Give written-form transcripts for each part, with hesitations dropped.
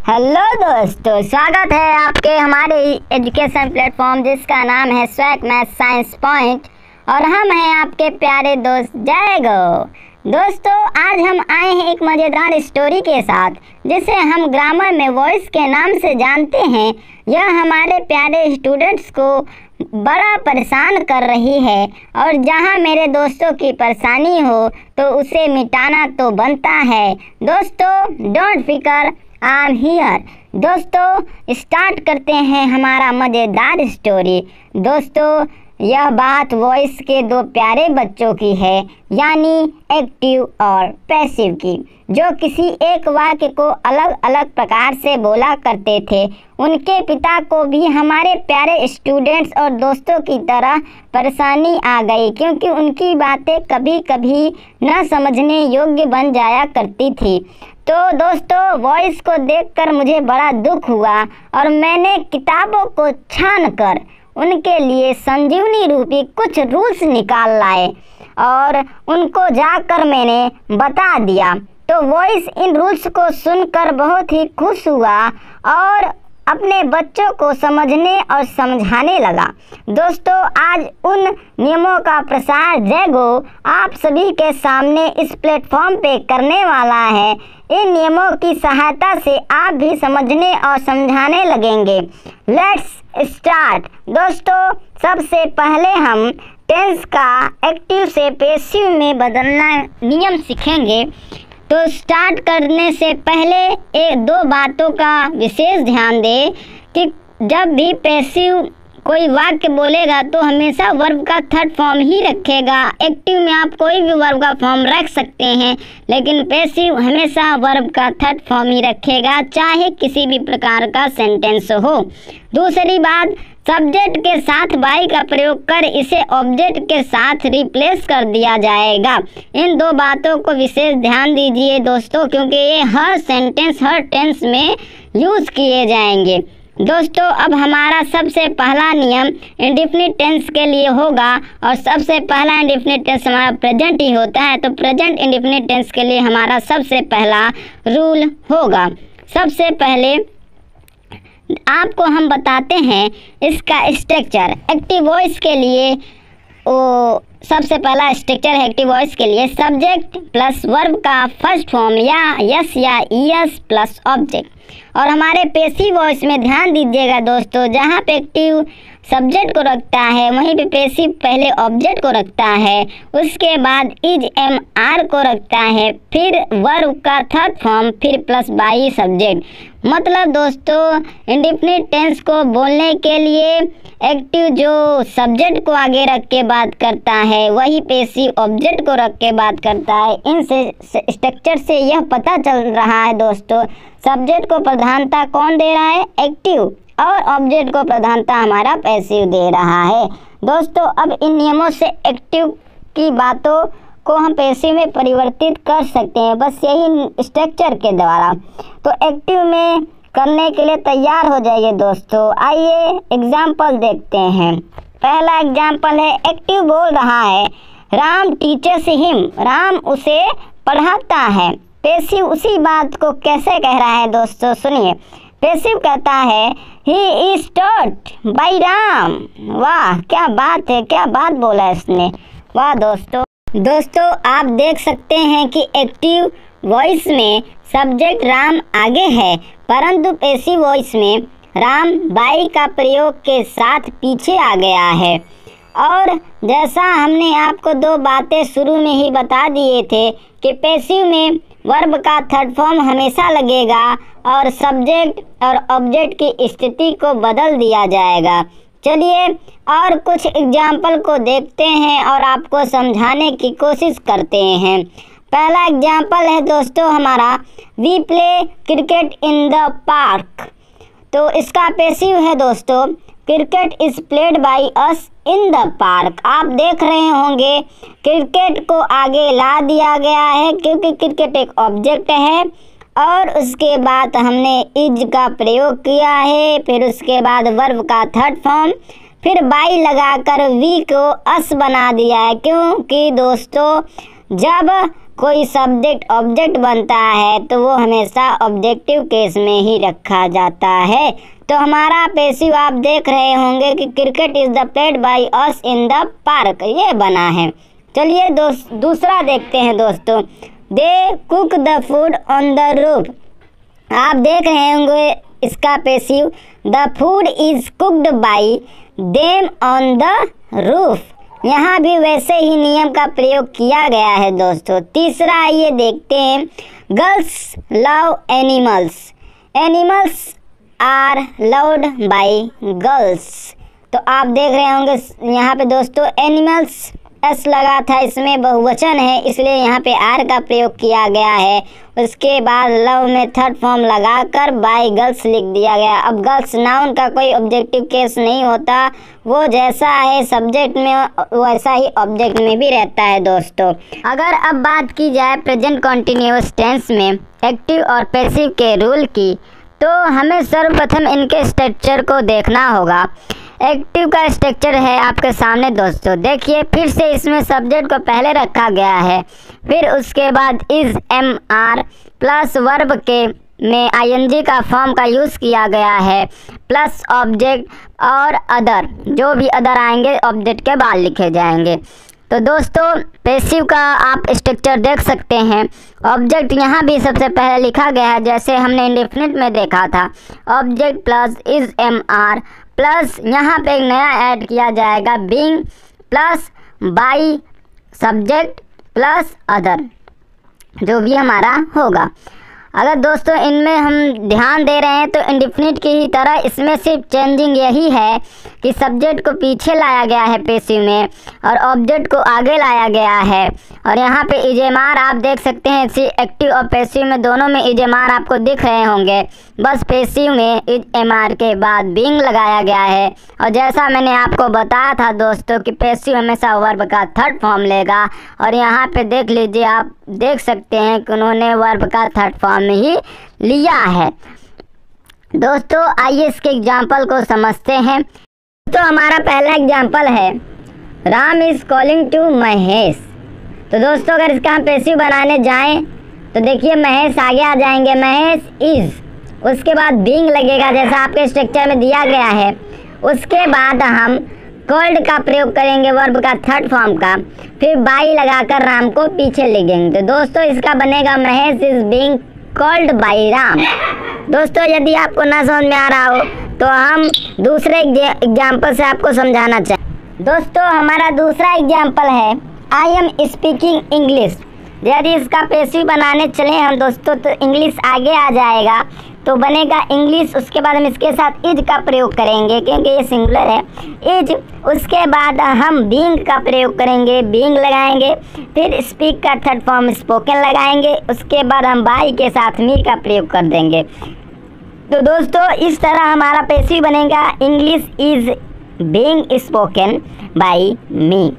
Hello दोस्तों, स्वागत है आपके हमारे एजुकेशन प्लेटफॉर्म जिसका नाम है स्वैक मैथ साइंस पॉइंट और हम हैं आपके प्यारे दोस्त जय गो। दोस्तों, आज हम आए हैं एक मज़ेदार स्टोरी के साथ जिसे हम ग्रामर में वॉइस के नाम से जानते हैं। यह हमारे प्यारे स्टूडेंट्स को बड़ा परेशान कर रही है और जहां मेरे दोस्तों की परेशानी हो तो उसे मिटाना तो बनता है। दोस्तों, डोंट फिकर, आई एम हियर। दोस्तों, स्टार्ट करते हैं हमारा मज़ेदार स्टोरी। दोस्तों, यह बात वॉइस के दो प्यारे बच्चों की है, यानी एक्टिव और पैसिव की, जो किसी एक वाक्य को अलग अलग प्रकार से बोला करते थे। उनके पिता को भी हमारे प्यारे स्टूडेंट्स और दोस्तों की तरह परेशानी आ गई, क्योंकि उनकी बातें कभी कभी न समझने योग्य बन जाया करती थी। तो दोस्तों, वॉइस को देखकर मुझे बड़ा दुख हुआ और मैंने किताबों को छानकर उनके लिए संजीवनी रूपी कुछ रूल्स निकाल लाए और उनको जाकर मैंने बता दिया। तो वॉइस इन रूल्स को सुनकर बहुत ही खुश हुआ और अपने बच्चों को समझने और समझाने लगा। दोस्तों, आज उन नियमों का प्रसार जय गो आप सभी के सामने इस प्लेटफॉर्म पे करने वाला है। इन नियमों की सहायता से आप भी समझने और समझाने लगेंगे। Let's start. दोस्तों, सबसे पहले हम टेंस का एक्टिव से पैसिव में बदलना नियम सीखेंगे। तो स्टार्ट करने से पहले एक दो बातों का विशेष ध्यान दें कि जब भी पैसिव कोई वाक्य बोलेगा तो हमेशा वर्ब का थर्ड फॉर्म ही रखेगा। एक्टिव में आप कोई भी वर्ब का फॉर्म रख सकते हैं, लेकिन पैसिव हमेशा वर्ब का थर्ड फॉर्म ही रखेगा, चाहे किसी भी प्रकार का सेंटेंस हो। दूसरी बात, सब्जेक्ट के साथ बाई का प्रयोग कर इसे ऑब्जेक्ट के साथ रिप्लेस कर दिया जाएगा। इन दो बातों को विशेष ध्यान दीजिए दोस्तों, क्योंकि ये हर सेंटेंस हर टेंस में यूज़ किए जाएंगे। दोस्तों, अब हमारा सबसे पहला नियम इंडेफिनिट टेंस के लिए होगा और सबसे पहला इंडेफिनिट टेंस हमारा प्रेजेंट ही होता है। तो प्रेजेंट इंडेफिनिट टेंस के लिए हमारा सबसे पहला रूल होगा। सबसे पहले आपको हम बताते हैं इसका स्ट्रक्चर। एक्टिव वॉइस के लिए सबसे पहला स्ट्रक्चर है एक्टिव वॉइस के लिए सब्जेक्ट प्लस वर्ब का फर्स्ट फॉर्म या यस या ईएस प्लस ऑब्जेक्ट। और हमारे पैसिव वॉइस में ध्यान दीजिएगा दोस्तों, जहाँ पे एक्टिव सब्जेक्ट को रखता है वहीं पे पैसिव पहले ऑब्जेक्ट को रखता है, उसके बाद इज एम आर को रखता है, फिर वर्ब का थर्ड फॉर्म, फिर प्लस बाई सब्जेक्ट। मतलब दोस्तों, इंडेफिनिट टेंस को बोलने के लिए एक्टिव जो सब्जेक्ट को आगे रख के बात करता है वही पैसिव ऑब्जेक्ट को रख के बात करता है। इन स्ट्रक्चर से यह पता चल रहा है दोस्तों, सब्जेक्ट को प्रधानता कौन दे रहा है? एक्टिव, और ऑब्जेक्ट को प्रधानता हमारा पैसिव दे रहा है। दोस्तों, अब इन नियमों से एक्टिव की बातों को हम पैसिव में परिवर्तित कर सकते हैं, बस यही स्ट्रक्चर के द्वारा। तो एक्टिव में करने के लिए तैयार हो जाइए दोस्तों। आइए एग्जाम्पल देखते हैं। पहला एग्जाम्पल है, एक्टिव बोल रहा है राम टीचर्स हिम, राम उसे पढ़ाता है। पैसिव उसी बात को कैसे कह रहा है दोस्तों, सुनिए। पैसिव कहता है he is taught by Ram. वाह, क्या बात है, क्या बात बोला इसने, वाह दोस्तों। दोस्तों, आप देख सकते हैं कि एक्टिव वॉइस में सब्जेक्ट राम आगे है, परंतु पैसिव वॉइस में राम बाई का प्रयोग के साथ पीछे आ गया है। और जैसा हमने आपको दो बातें शुरू में ही बता दिए थे कि पैसिव में वर्ब का थर्ड फॉर्म हमेशा लगेगा और सब्जेक्ट और ऑब्जेक्ट की स्थिति को बदल दिया जाएगा। चलिए और कुछ एग्जाम्पल को देखते हैं और आपको समझाने की कोशिश करते हैं। पहला एग्जाम्पल है दोस्तों हमारा, we play cricket in the park. तो इसका पैसिव है दोस्तों, cricket is played by us in the park. आप देख रहे होंगे क्रिकेट को आगे ला दिया गया है क्योंकि क्रिकेट एक ऑब्जेक्ट है और उसके बाद हमने इज का प्रयोग किया है, फिर उसके बाद वर्ब का थर्ड फॉर्म, फिर बाई लगाकर वी को अस बना दिया है। क्योंकि दोस्तों, जब कोई सब्जेक्ट ऑब्जेक्ट बनता है तो वो हमेशा ऑब्जेक्टिव केस में ही रखा जाता है। तो हमारा पैसिव आप देख रहे होंगे कि cricket is the played by us in the park, ये बना है। चलिए दूसरा देखते हैं दोस्तों। They cook the food on the roof, आप देख रहे होंगे इसका passive, the food is cooked bye them on the roof. यहाँ भी वैसे ही नियम का प्रयोग किया गया है दोस्तों। तीसरा आइए देखते हैं, girls love animals, animals are loved by girls. तो आप देख रहे होंगे यहाँ पे दोस्तों एनिमल्स एस लगा था, इसमें बहुवचन है इसलिए यहाँ पे आर का प्रयोग किया गया है। उसके बाद लव में थर्ड फॉर्म लगाकर बाय गर्ल्स लिख दिया गया। अब गर्ल्स नाउन का कोई ऑब्जेक्टिव केस नहीं होता, वो जैसा है सब्जेक्ट में वैसा ही ऑब्जेक्ट में भी रहता है दोस्तों। अगर अब बात की जाए प्रेजेंट कॉन्टिन्यूअस टेंस में एक्टिव और पैसिव के रूल की, तो हमें सर्वप्रथम इनके स्ट्रक्चर को देखना होगा। एक्टिव का स्ट्रक्चर है आपके सामने दोस्तों, देखिए फिर से इसमें सब्जेक्ट को पहले रखा गया है, फिर उसके बाद is am are plus verb के में आईएनजी का फॉर्म का यूज़ किया गया है, प्लस ऑब्जेक्ट और अदर, जो भी अदर आएंगे ऑब्जेक्ट के बाद लिखे जाएंगे। तो दोस्तों पैसिव का आप स्ट्रक्चर देख सकते हैं। ऑब्जेक्ट यहाँ भी सबसे पहले लिखा गया है जैसे हमने इंडेफिनिट में देखा था, object plus is am are plus यहाँ पे एक नया ऐड किया जाएगा being plus by subject plus other, जो भी हमारा होगा। अगर दोस्तों इनमें हम ध्यान दे रहे हैं तो इंडेफिनिट की ही तरह इसमें सिर्फ चेंजिंग यही है कि सब्जेक्ट को पीछे लाया गया है पैसिव में और ऑब्जेक्ट को आगे लाया गया है। और यहाँ पे इजेमार आप देख सकते हैं, इसी एक्टिव और पैसिव में दोनों में इजेमार आपको दिख रहे होंगे, बस पैसिव में इज एम आर के बाद बीइंग लगाया गया है। और जैसा मैंने आपको बताया था दोस्तों कि पैसिव हमेशा वर्ब का थर्ड फॉर्म लेगा, और यहाँ पे देख लीजिए, आप देख सकते हैं कि उन्होंने वर्ब का थर्ड फॉर्म ही लिया है। दोस्तों आइए इसके एग्जाम्पल को समझते हैं। तो हमारा पहला एग्जाम्पल है, Ram is calling to Mahesh. तो दोस्तों अगर इसका हम पैसिव बनाने जाएं तो देखिए महेश आगे आ जाएंगे, महेश इज़, उसके बाद बीइंग लगेगा जैसा आपके स्ट्रक्चर में दिया गया है। उसके बाद हम कॉल्ड का प्रयोग करेंगे वर्ब का थर्ड फॉर्म का, फिर बाई लगाकर राम को पीछे लिखेंगे। तो दोस्तों इसका बनेगा Mahesh is being called by Ram. दोस्तों यदि आपको ना समझ में आ रहा हो तो हम दूसरे एग्जाम्पल से आपको समझाना चाहें। दोस्तों हमारा दूसरा एग्जाम्पल है, आई एम स्पीकिंग इंग्लिश। यदि इसका पैसिव बनाने चले हम दोस्तों तो इंग्लिश आगे आ जाएगा, तो बनेगा इंग्लिश। उसके बाद हम इसके साथ इज का प्रयोग करेंगे क्योंकि ये सिंगुलर है, इज। उसके बाद हम बीइंग का प्रयोग करेंगे, बीइंग लगाएंगे, फिर स्पीक का थर्ड फॉर्म स्पोकन लगाएंगे। उसके बाद हम बाई के साथ मी का प्रयोग कर देंगे। तो दोस्तों इस तरह हमारा पैसिव बनेगा, English is being spoken by me.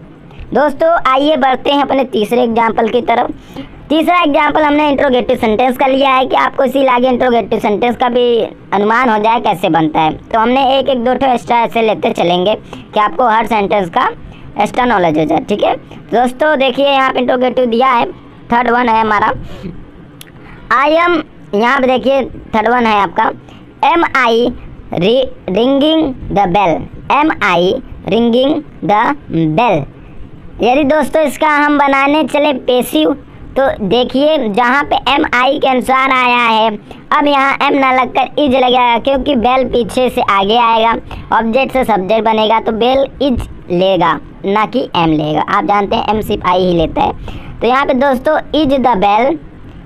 दोस्तों आइए बढ़ते हैं अपने तीसरे एग्जाम्पल की तरफ। तीसरा एग्जाम्पल हमने इंट्रोगेटिव सेंटेंस का लिया है कि आपको इसी आगे इंट्रोगेटिव सेंटेंस का भी अनुमान हो जाए कैसे बनता है। तो हमने एक एक दो ठो एक्स्ट्रा ऐसे लेते चलेंगे कि आपको हर सेंटेंस का एक्स्ट्रा नॉलेज हो जाए, ठीक है। दोस्तों देखिए यहाँ पे इंट्रोगेटिव दिया है, थर्ड वन है हमारा आई एम। यहाँ पे देखिए थर्ड वन है आपका am I ringing the bell, am I ringing the bell. यदि दोस्तों इसका हम बनाने चले पैसिव तो देखिए जहाँ पे एम आई के अनुसार आया है, अब यहाँ एम ना लगकर इज लगेगा क्योंकि बेल पीछे से आगे आएगा, ऑब्जेक्ट से सब्जेक्ट बनेगा तो बेल इज लेगा ना कि एम लेगा। आप जानते हैं एम सिर्फ आई ही लेता है। तो यहाँ पे दोस्तों इज द बेल।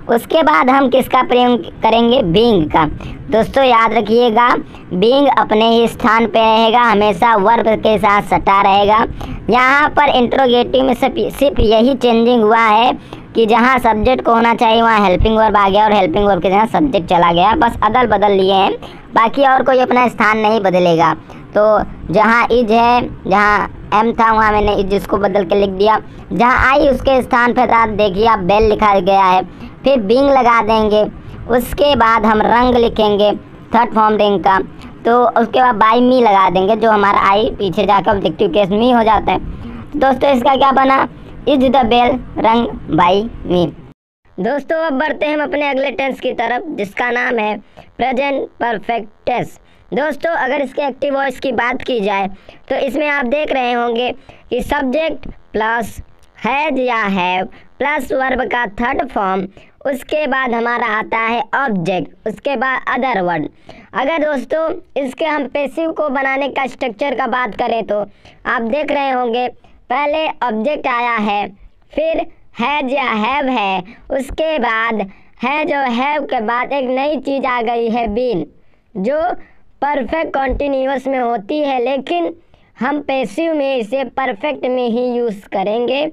उसके बाद हम किसका प्रयोग करेंगे, बीइंग का। दोस्तों याद रखिएगा बीइंग अपने ही स्थान पे रहेगा, हमेशा वर्ब के साथ सटा रहेगा। यहाँ पर इंट्रोगेटिव में सिर्फ यही चेंजिंग हुआ है कि जहाँ सब्जेक्ट को होना चाहिए वहाँ हेल्पिंग वर्ब आ गया और हेल्पिंग वर्ब के जगह सब्जेक्ट चला गया, बस अदल बदल लिए हैं, बाकी और कोई अपना स्थान नहीं बदलेगा। तो जहाँ इज है, जहाँ एम था वहाँ मैंने इज इसको बदल के लिख दिया, जहाँ आई उसके स्थान पर था देखिए आप बेल लिखा गया है, फिर बीइंग लगा देंगे। उसके बाद हम रंग लिखेंगे थर्ड फॉर्म रिंग का, तो उसके बाद बाई मी लगा देंगे जो हमारा आई पीछे जाकर ऑब्जेक्टिव केस मी हो जाता है। दोस्तों इसका क्या बना, इज द बेल रंग बाई मी। दोस्तों अब बढ़ते हैं हम अपने अगले टेंस की तरफ, जिसका नाम है प्रेजेंट परफेक्ट टेंस। दोस्तों अगर इसके एक्टिव वॉइस की बात की जाए तो इसमें आप देख रहे होंगे कि सब्जेक्ट प्लस हैज या हैव प्लस वर्ब का थर्ड फॉर्म, उसके बाद हमारा आता है ऑब्जेक्ट, उसके बाद अदर वर्ड। अगर दोस्तों इसके हम पैसिव को बनाने का स्ट्रक्चर का बात करें तो आप देख रहे होंगे पहले ऑब्जेक्ट आया है, फिर हैज या हैव है, उसके बाद हैज और हैव के बाद एक नई चीज़ आ गई है बीन, जो परफेक्ट कॉन्टिन्यूअस में होती है, लेकिन हम पैसिव में इसे परफेक्ट में ही यूज़ करेंगे।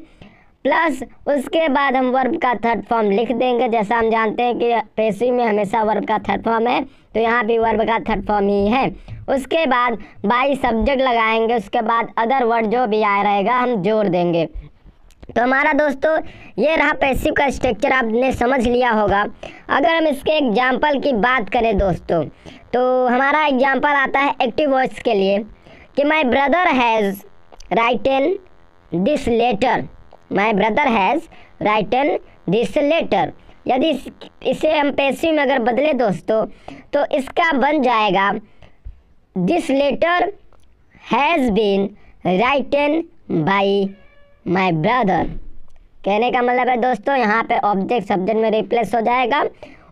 प्लस उसके बाद हम वर्ब का थर्ड फॉर्म लिख देंगे। जैसा हम जानते हैं कि पैसिव में हमेशा वर्ब का थर्ड फॉर्म है, तो यहाँ भी वर्ब का थर्ड फॉर्म ही है। उसके बाद बाई सब्जेक्ट लगाएंगे, उसके बाद अदर वर्ड जो भी आया रहेगा हम जोड़ देंगे। तो हमारा दोस्तों ये रहा पैसिव का स्ट्रक्चर, आपने समझ लिया होगा। अगर हम इसके एग्जाम्पल की बात करें दोस्तों, तो हमारा एग्जाम्पल आता है एक्टिव वॉइस के लिए कि my brother has written this letter. My brother has written this letter. यदि इसे हम पैसिव में अगर बदले दोस्तों तो इसका बन जाएगा this letter has been written by my brother. कहने का मतलब है दोस्तों यहाँ पे ऑब्जेक्ट सब्जेक्ट में रिप्लेस हो जाएगा।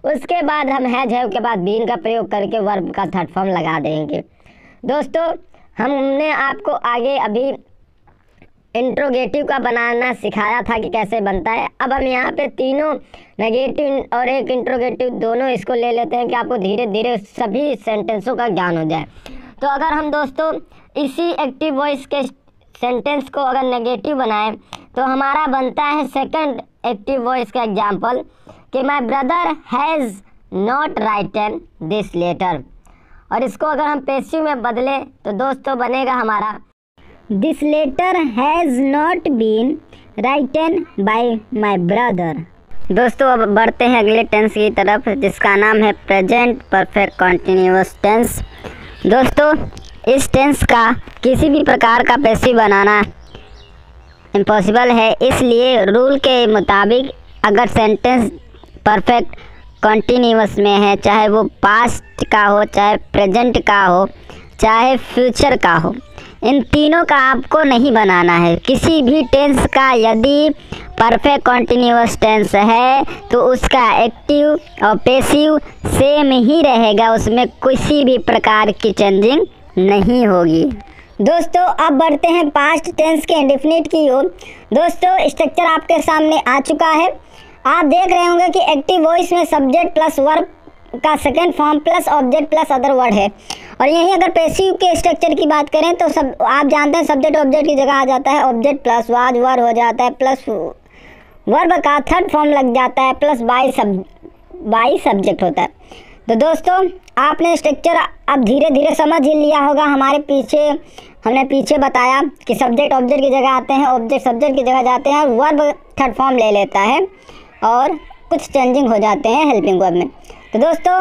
उसके बाद हम हैज हैव के बाद बीन का प्रयोग करके वर्ब का थर्ड फॉर्म लगा देंगे। दोस्तों हमने आपको आगे अभी इंट्रोगेटिव का बनाना सिखाया था कि कैसे बनता है। अब हम यहाँ पे तीनों नेगेटिव और एक इंट्रोगेटिव दोनों इसको ले लेते हैं कि आपको धीरे धीरे सभी सेंटेंसों का ज्ञान हो जाए। तो अगर हम दोस्तों इसी एक्टिव वॉइस के सेंटेंस को अगर नेगेटिव बनाएं तो हमारा बनता है सेकंड एक्टिव वॉइस का एग्जाम्पल कि my brother has not written this letter. और इसको अगर हम पैसिव में बदलें तो दोस्तों बनेगा हमारा this letter has not been written by my brother. दोस्तों अब बढ़ते हैं अगले टेंस की तरफ, जिसका नाम है प्रेजेंट परफेक्ट कॉन्टिन्यूअस टेंस। दोस्तों इस टेंस का किसी भी प्रकार का पैसिव बनाना इम्पॉसिबल है, इसलिए रूल के मुताबिक अगर सेंटेंस परफेक्ट कॉन्टिन्यूअस में है, चाहे वो पास्ट का हो, चाहे प्रेजेंट का हो, चाहे फ्यूचर का हो, इन तीनों का आपको नहीं बनाना है। किसी भी टेंस का यदि परफेक्ट कॉन्टिन्यूअस टेंस है तो उसका एक्टिव और पैसिव सेम ही रहेगा, उसमें किसी भी प्रकार की चेंजिंग नहीं होगी। दोस्तों अब बढ़ते हैं पास्ट टेंस के इंडेफिनिट की ओर। दोस्तों स्ट्रक्चर आपके सामने आ चुका है। आप देख रहे होंगे कि एक्टिव वॉइस में सब्जेक्ट प्लस वर्ब का second form plus object plus other word है। और यहीं अगर पैसिव के स्ट्रक्चर की बात करें तो सब आप जानते हैं सब्जेक्ट ऑब्जेक्ट की जगह आ जाता है ऑब्जेक्ट प्लस वाज वर्ब हो जाता है, प्लस वर्ब का थर्ड फॉर्म लग जाता है, प्लस बाई सब्जेक्ट होता है। तो दोस्तों आपने स्ट्रक्चर अब धीरे धीरे समझ ही लिया होगा। हमने पीछे बताया कि सब्जेक्ट ऑब्जेक्ट की जगह आते हैं, ऑब्जेक्ट सब्जेक्ट की जगह जाते हैं, और वर्ब थर्ड फॉर्म ले लेता है और कुछ चेंजिंग हो जाते हैं हेल्पिंग वर्ब में। तो दोस्तों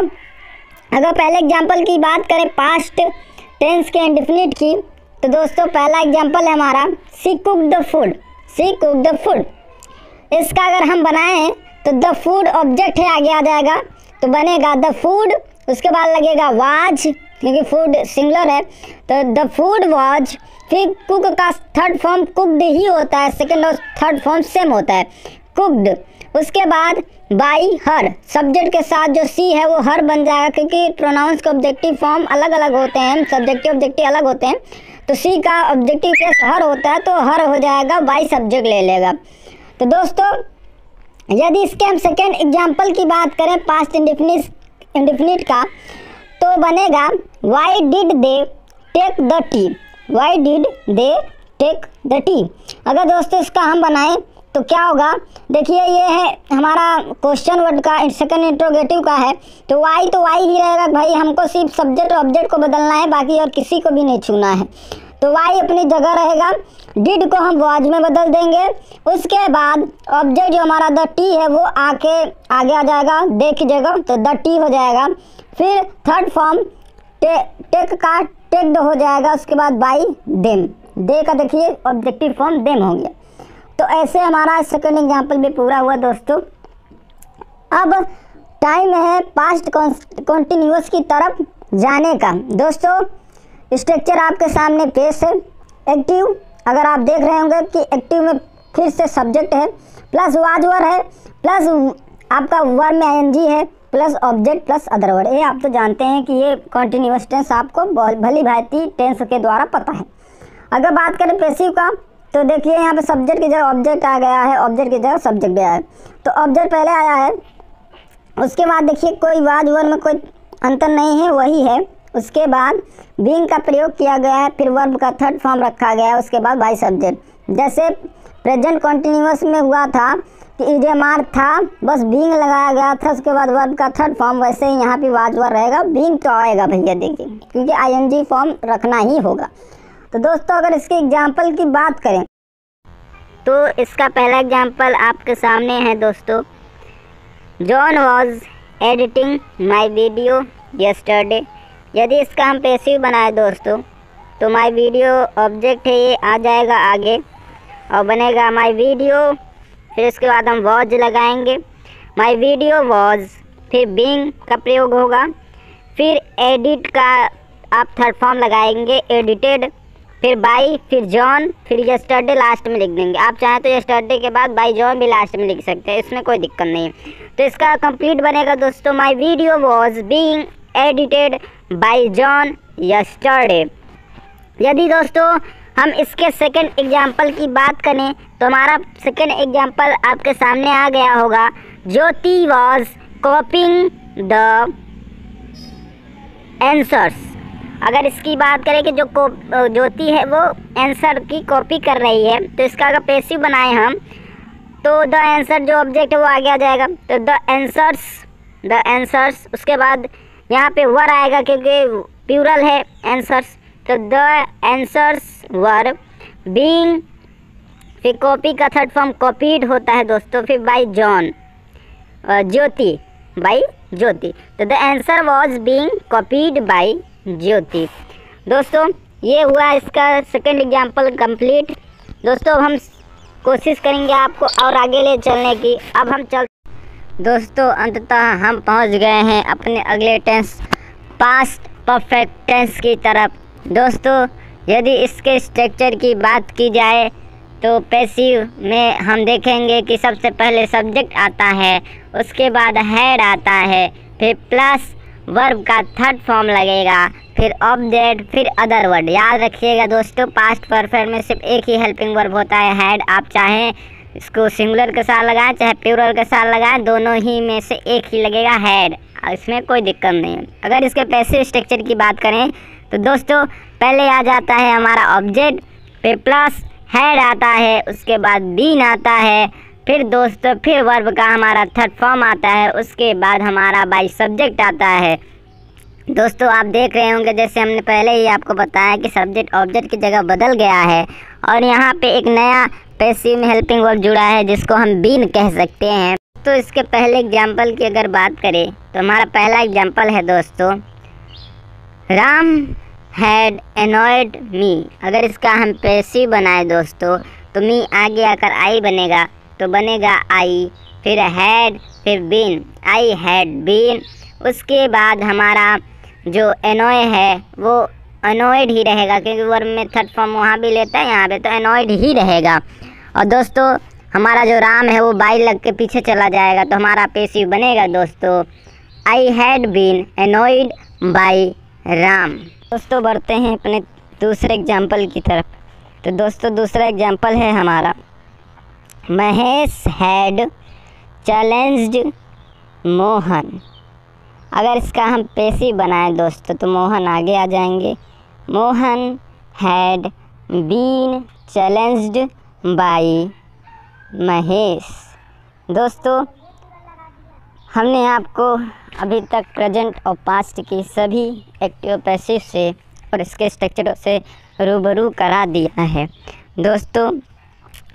अगर पहले एग्जांपल की बात करें पास्ट टेंस के इंडेफिनिट की, तो दोस्तों पहला एग्जांपल है हमारा she cooked the food. She cooked the food, इसका अगर हम बनाएं तो द फूड ऑब्जेक्ट है, आगे आ जाएगा तो बनेगा द फूड, उसके बाद लगेगा वाज क्योंकि फूड सिंगुलर है, तो द फूड वाज। फिर कुक का थर्ड फॉर्म कुक्ड ही होता है, सेकंड और थर्ड फॉर्म सेम होता है कुक्ड। उसके बाद बाई हर, सब्जेक्ट के साथ जो सी है वो हर बन जाएगा क्योंकि प्रोनाउंस के ऑब्जेक्टिव फॉर्म अलग अलग होते हैं, सब्जेक्टिव ऑब्जेक्टिव अलग होते हैं, तो सी का ऑब्जेक्टिव केस हर होता है तो हर हो जाएगा, बाई सब्जेक्ट ले लेगा। तो दोस्तों यदि इसके हम सेकेंड एग्जाम्पल की बात करें पास्ट इंडेफिनिट का, तो बनेगा why did they take the tea. Why did they take the tea. अगर दोस्तों इसका हम बनाएं तो क्या होगा, देखिए ये है हमारा क्वेश्चन वर्ड का सेकंड इंट्रोगेटिव का है, तो वाई ही रहेगा भाई, हमको सिर्फ सब्जेक्ट और ऑब्जेक्ट को बदलना है, बाकी और किसी को भी नहीं छूना है, तो वाई अपनी जगह रहेगा। डिड को हम वाज में बदल देंगे। उसके बाद ऑब्जेक्ट जो हमारा द टी है वो आगे आ जाएगा दे की जगह, तो द टी हो जाएगा। फिर थर्ड फॉर्म टेक का टेक्ड हो जाएगा, उसके बाद बाई देम, दे का देखिए ऑब्जेक्टिव फॉर्म देम हो गया। तो ऐसे हमारा सेकंड एग्जाम्पल भी पूरा हुआ दोस्तों। अब टाइम है पास्ट कॉन्टिन्यूअस की तरफ जाने का। दोस्तों स्ट्रक्चर आपके सामने पेश है। एक्टिव, अगर आप देख रहे होंगे कि एक्टिव में फिर से सब्जेक्ट है, प्लस वाज वर है, प्लस आपका वर्ब में आईएनजी है, plus object plus other word. ये आप तो जानते हैं कि ये कॉन्टिन्यूअस टेंस आपको भली भांति टेंस के द्वारा पता है। अगर बात करें पैसिव का तो देखिए यहाँ पे सब्जेक्ट की जगह ऑब्जेक्ट आ गया है, ऑब्जेक्ट की जगह सब्जेक्ट आया है। तो ऑब्जेक्ट पहले आया है, उसके बाद देखिए कोई वाज वर्ब में कोई अंतर नहीं है, वही है। उसके बाद बीइंग का प्रयोग किया गया है, फिर वर्ब का थर्ड फॉर्म रखा गया है, उसके बाद बाई सब्जेक्ट। जैसे प्रेजेंट कॉन्टिन्यूअस में हुआ था कि इजमार था, बस बीइंग लगाया गया था, उसके बाद वर्ब का थर्ड फॉर्म, वैसे ही यहाँ पे वाज वर्ब रहेगा, बीइंग तो आएगा भैया देखिए, क्योंकि आईएनजी फॉर्म रखना ही होगा। तो दोस्तों अगर इसके एग्जाम्पल की बात करें तो इसका पहला एग्जाम्पल आपके सामने है दोस्तों। John was editing my video yesterday. यदि इसका हम पैसिव बनाए दोस्तों तो माई वीडियो ऑब्जेक्ट है, ये आ जाएगा आगे और बनेगा माई वीडियो, फिर उसके बाद हम वॉज लगाएंगे, माई वीडियो वॉज, फिर बीइंग का प्रयोग होगा, फिर एडिट का आप थर्ड फॉर्म लगाएंगे एडिटेड, फिर बाई, फिर जॉन, फिर यस्टरडे लास्ट में लिख देंगे। आप चाहें तो यस्टरडे के बाद बाई जॉन भी लास्ट में लिख सकते हैं, इसमें कोई दिक्कत नहीं है। तो इसका कंप्लीट बनेगा दोस्तों my video was being edited by John yesterday. यदि दोस्तों हम इसके सेकंड एग्जाम्पल की बात करें तो हमारा सेकंड एग्जाम्पल आपके सामने आ गया होगा। ज्योति वॉज कॉपिंग द आंसर्स। अगर इसकी बात करें कि जो ज्योति है वो आंसर की कॉपी कर रही है, तो इसका अगर पैसिव बनाए हम तो द आंसर जो ऑब्जेक्ट है वो आगे आ जाएगा। तो द आंसर्स, उसके बाद यहाँ पे वर आएगा क्योंकि प्लूरल है आंसर्स, तो द आंसर्स वर बीइंग, फिर कॉपी का थर्ड फॉर्म कॉपीड होता है दोस्तों, फिर by John, Jyoti, by Jyoti. तो the answer was being copied by Jyoti. दोस्तों ये हुआ इसका सेकंड एग्जाम्पल कंप्लीट। दोस्तों हम कोशिश करेंगे आपको और आगे ले चलने की। अब हम दोस्तों अंततः हम पहुंच गए हैं अपने अगले टेंस पास्ट परफेक्ट टेंस की तरफ। दोस्तों यदि इसके स्ट्रक्चर की बात की जाए तो पैसिव में हम देखेंगे कि सबसे पहले सब्जेक्ट आता है, उसके बाद हैड आता है, फिर प्लस वर्ब का थर्ड फॉर्म लगेगा, फिर ऑब्जेक्ट, फिर अदर वर्ड। याद रखिएगा दोस्तों पास्ट परफेक्ट में सिर्फ एक ही हेल्पिंग वर्ब होता है हैड। आप चाहें इसको सिंगुलर के साथ लगाएं चाहे प्लूरल के साथ लगाएं, दोनों ही में से एक ही लगेगा हैड, इसमें कोई दिक्कत नहीं है। अगर इसके पैसिव स्ट्रक्चर की बात करें तो दोस्तों पहले आ जाता है हमारा ऑब्जेक्ट, फिर प्लस हैड आता है, उसके बाद बीन आता है, फिर दोस्तों फिर वर्ब का हमारा थर्ड फॉर्म आता है, उसके बाद हमारा बाई सब्जेक्ट आता है। दोस्तों आप देख रहे होंगे जैसे हमने पहले ही आपको बताया कि सब्जेक्ट ऑब्जेक्ट की जगह बदल गया है और यहाँ पे एक नया पैसिव में हेल्पिंग वर्ब जुड़ा है जिसको हम बीन कह सकते हैं। तो इसके पहले एग्जाम्पल की अगर बात करें तो हमारा पहला एग्जाम्पल है दोस्तों राम हैड एनॉयड मी। अगर इसका हम पैसिव बनाए दोस्तों तो मी आगे आकर आई बनेगा, तो बनेगा आई, फिर हैड, फिर बीन, आई हैड बीन। उसके बाद हमारा जो एनॉय है वो एनॉयड ही रहेगा क्योंकि वर्ब में थर्ड फॉर्म वहाँ भी लेता है, यहाँ पे तो एनॉयड ही रहेगा। और दोस्तों हमारा जो राम है वो बाई लग के पीछे चला जाएगा, तो हमारा पैसिव बनेगा दोस्तों I had been annoyed by Ram. दोस्तों बढ़ते हैं अपने दूसरे एग्जाम्पल की तरफ। तो दोस्तों दूसरा एग्जाम्पल है हमारा महेश हैड चैलेंज्ड मोहन। अगर इसका हम पैसिव बनाएं दोस्तों तो मोहन आगे आ जाएंगे। Mohan had been challenged by Mahesh. दोस्तों हमने आपको अभी तक प्रेजेंट और पास्ट की सभी एक्टिव पैसिव से और इसके स्ट्रक्चरों से रूबरू करा दिया है। दोस्तों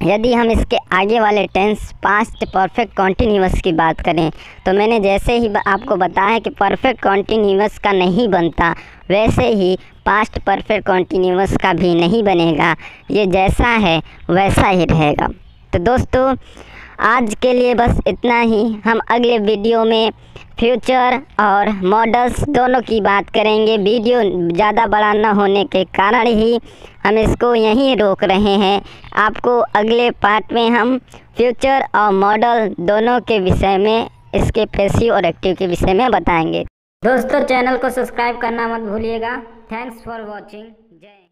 यदि हम इसके आगे वाले टेंस पास्ट परफेक्ट कॉन्टिन्यूअस की बात करें तो मैंने जैसे ही आपको बताया कि परफेक्ट कॉन्टिन्यूअस का नहीं बनता, वैसे ही पास्ट परफेक्ट कॉन्टिन्यूअस का भी नहीं बनेगा। ये जैसा है वैसा ही रहेगा। तो दोस्तों आज के लिए बस इतना ही। हम अगले वीडियो में फ्यूचर और मॉडल्स दोनों की बात करेंगे। वीडियो ज़्यादा बड़ा न होने के कारण ही हम इसको यहीं रोक रहे हैं। आपको अगले पार्ट में हम फ्यूचर और मॉडल दोनों के विषय में, इसके पैसिव और एक्टिव के विषय में बताएंगे। दोस्तों, चैनल को सब्सक्राइब करना मत भूलिएगा। Thanks for watching. जय